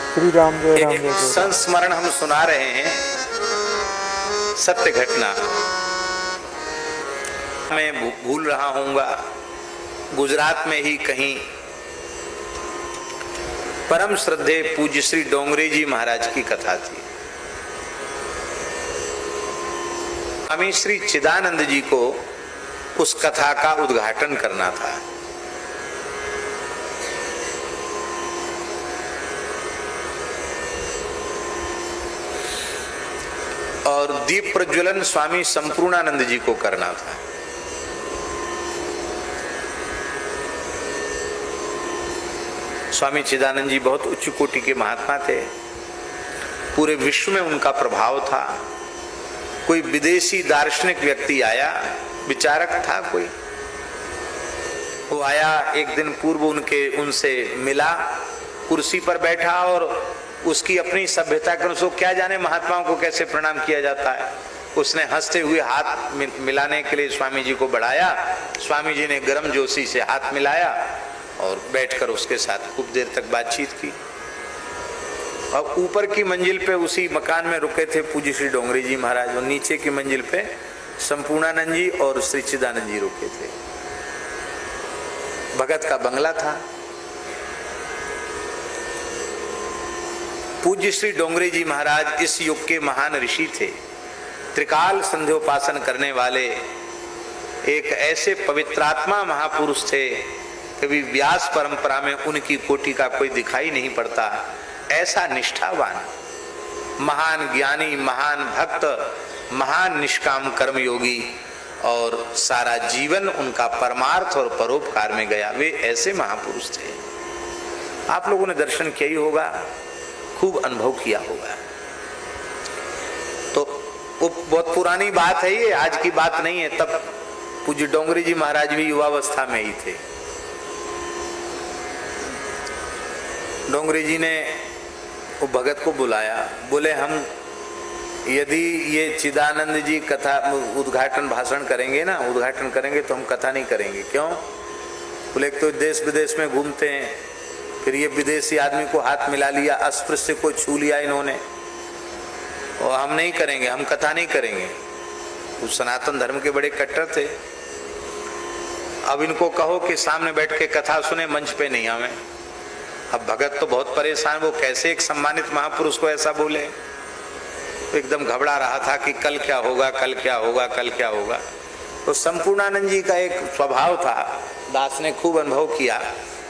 श्री राम जय राम एक जय जय। संस्मरण हम सुना रहे हैं, सत्य घटना। मैं भूल रहा हूँगा, गुजरात में ही कहीं परम श्रद्धेय पूज्य श्री डोंगरे जी महाराज की कथा थी। स्वामी श्री चिदानंद जी को उस कथा का उद्घाटन करना था। और दीप प्रज्वलन स्वामी संपूर्णानंद जी को करना था। स्वामी चिदानंद जी बहुत उच्च कोटि के महात्मा थे, पूरे विश्व में उनका प्रभाव था। कोई विदेशी दार्शनिक व्यक्ति आया, विचारक था कोई, वो आया एक दिन पूर्व उनसे मिला, कुर्सी पर बैठा और उसकी अपनी सभ्यता के अनुसार क्या जाने महात्माओं को कैसे प्रणाम किया जाता है। उसने हंसते हुए हाथ मिलाने के लिए स्वामी जी को बढ़ाया। स्वामी जी ने गर्म जोशी से हाथ मिलाया और बैठकर उसके साथ खूब देर तक बातचीत की। अब ऊपर की मंजिल पे उसी मकान में रुके थे पूज्य श्री डोंगरे जी महाराज, और नीचे की मंजिल पे संपूर्णानंद जी और श्री चिदानंद जी रुके थे। भगत का बंगला था। पूज्य श्री डोंगरे जी महाराज इस युग के महान ऋषि थे, त्रिकाल संध्योपासन करने वाले एक ऐसे पवित्रात्मा महापुरुष थे, कभी व्यास परंपरा में उनकी कोटि का कोई दिखाई नहीं पड़ता। ऐसा निष्ठावान, महान ज्ञानी, महान भक्त, महान निष्काम कर्मयोगी, और सारा जीवन उनका परमार्थ और परोपकार में गया। वे ऐसे महापुरुष थे। आप लोगों ने दर्शन किया ही होगा, खूब अनुभव किया होगा। तो वो बहुत पुरानी बात है, ये आज की बात नहीं है। तब पूज्य डोंगरे जी महाराज भी युवावस्था में ही थे। डोंगरे जी ने वो भगत को बुलाया, बोले हम यदि ये चिदानंद जी कथा उद्घाटन भाषण करेंगे ना, उद्घाटन करेंगे तो हम कथा नहीं करेंगे। क्यों? बोले एक तो देश विदेश में घूमते हैं, फिर ये विदेशी आदमी को हाथ मिला लिया, अस्पृश्य को छू लिया इन्होंने, और हम नहीं करेंगे, हम कथा नहीं करेंगे। वो सनातन धर्म के बड़े कट्टर थे। अब इनको कहो कि सामने बैठ के कथा सुने, मंच पे नहीं आवे। अब भगत तो बहुत परेशान, वो कैसे एक सम्मानित महापुरुष को ऐसा बोले। तो एकदम घबरा रहा था कि कल क्या होगा, कल क्या होगा, कल क्या होगा। तो संपूर्णानंद जी का एक स्वभाव था, दास ने खूब अनुभव किया,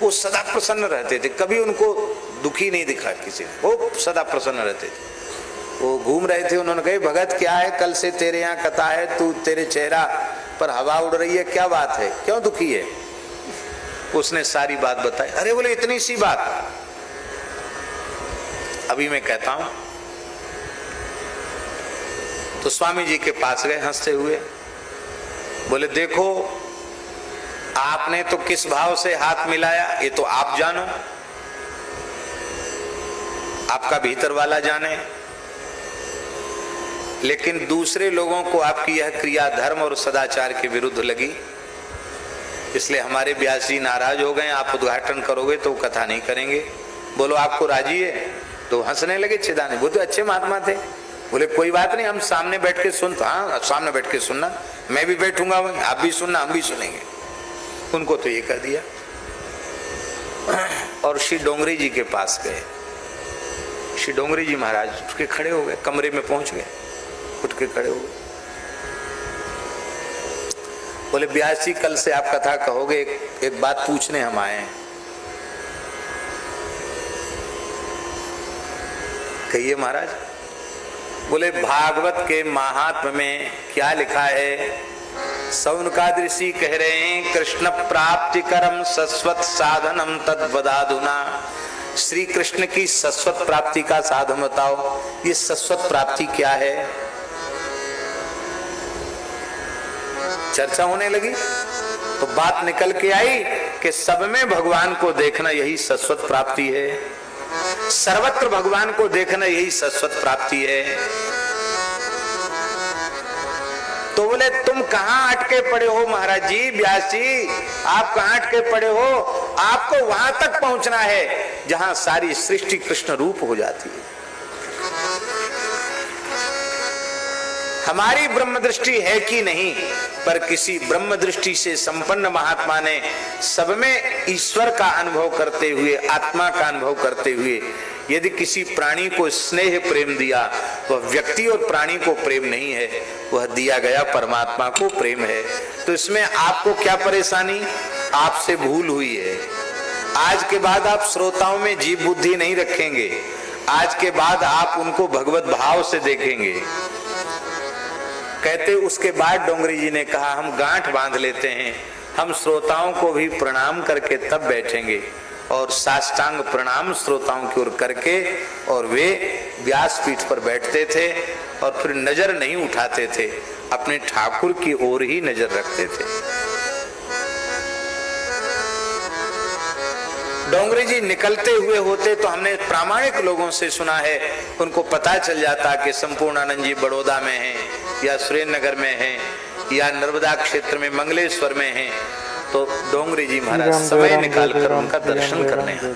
वो सदा प्रसन्न रहते थे, कभी उनको दुखी नहीं दिखा किसी ने, वो सदा प्रसन्न रहते थे। वो घूम रहे थे, उन्होंने कहा भगत क्या है, कल से तेरे यहाँ कथा है, तू तेरे चेहरा पर हवा उड़ रही है, क्या बात है, क्यों दुखी है? उसने सारी बात बताई। अरे बोले इतनी सी बात? अभी मैं कहता हूं। तो स्वामी जी के पास गए हंसते हुए, बोले देखो आपने तो किस भाव से हाथ मिलाया ये तो आप जानो, आपका भीतर वाला जाने, लेकिन दूसरे लोगों को आपकी यह क्रिया धर्म और सदाचार के विरुद्ध लगी, इसलिए हमारे व्यास जी नाराज हो गए। आप उद्घाटन करोगे तो कथा नहीं करेंगे। बोलो आपको राजी है? तो हंसने लगे चिदानंद। वो तो अच्छे महात्मा थे। बोले कोई बात नहीं, हम सामने बैठ के सुन। हाँ सामने बैठ के सुनना, मैं भी बैठूंगा वहीं, आप भी सुनना, हम भी सुनेंगे। उनको तो ये कर दिया। और श्री डोंगरे जी के पास गए। श्री डोंगरे जी महाराज उठ के खड़े हो गए, कमरे में पहुंच गए, उठ के खड़े हो गए। बोले व्यास जी कल से आप कथा कहोगे, एक बात पूछने हम आए हैं। कहिए महाराज। बोले भागवत के महात्म्य में क्या लिखा है? सौनकादि ऋषि कह रहे हैं कृष्ण प्राप्ति करम सस्वत साधनम तद्वदाधुना। श्री कृष्ण की सस्वत प्राप्ति का साधन बताओ। ये सस्वत प्राप्ति क्या है? चर्चा होने लगी तो बात निकल के आई कि सब में भगवान को देखना यही शाश्वत प्राप्ति है, सर्वत्र भगवान को देखना यही शाश्वत प्राप्ति है। तो बोले तुम कहां अटके पड़े हो महाराज जी, व्यास जी आप कहां अटके पड़े हो? आपको वहां तक पहुंचना है जहां सारी सृष्टि कृष्ण रूप हो जाती है। हमारी ब्रह्म दृष्टि है कि नहीं, पर किसी ब्रह्म दृष्टि से संपन्न महात्मा ने सब में ईश्वर का अनुभव करते हुए, आत्मा का अनुभव करते हुए यदि किसी प्राणी को स्नेह प्रेम दिया, वह व्यक्ति और प्राणी को प्रेम नहीं है, वह दिया गया परमात्मा को प्रेम है। तो इसमें आपको क्या परेशानी? आपसे भूल हुई है। आज के बाद आप श्रोताओं में जीव बुद्धि नहीं रखेंगे, आज के बाद आप उनको भगवत भाव से देखेंगे। कहते उसके बाद डोंगरी जी ने कहा, हम गांठ बांध लेते हैं, हम श्रोताओं को भी प्रणाम करके तब बैठेंगे। और साष्टांग प्रणाम श्रोताओं की ओर करके और वे व्यासपीठ पर बैठते थे और फिर नजर नहीं उठाते थे, अपने ठाकुर की ओर ही नजर रखते थे। डोंगरी जी निकलते हुए होते तो हमने प्रामाणिक लोगों से सुना है, उनको पता चल जाता कि संपूर्णानंद जी बड़ौदा में हैं या सुरेंद्रनगर में हैं या नर्मदा क्षेत्र में मंगलेश्वर में हैं, तो डोंगरी जी महाराज समय निकालकर उनका दर्शन करने आते।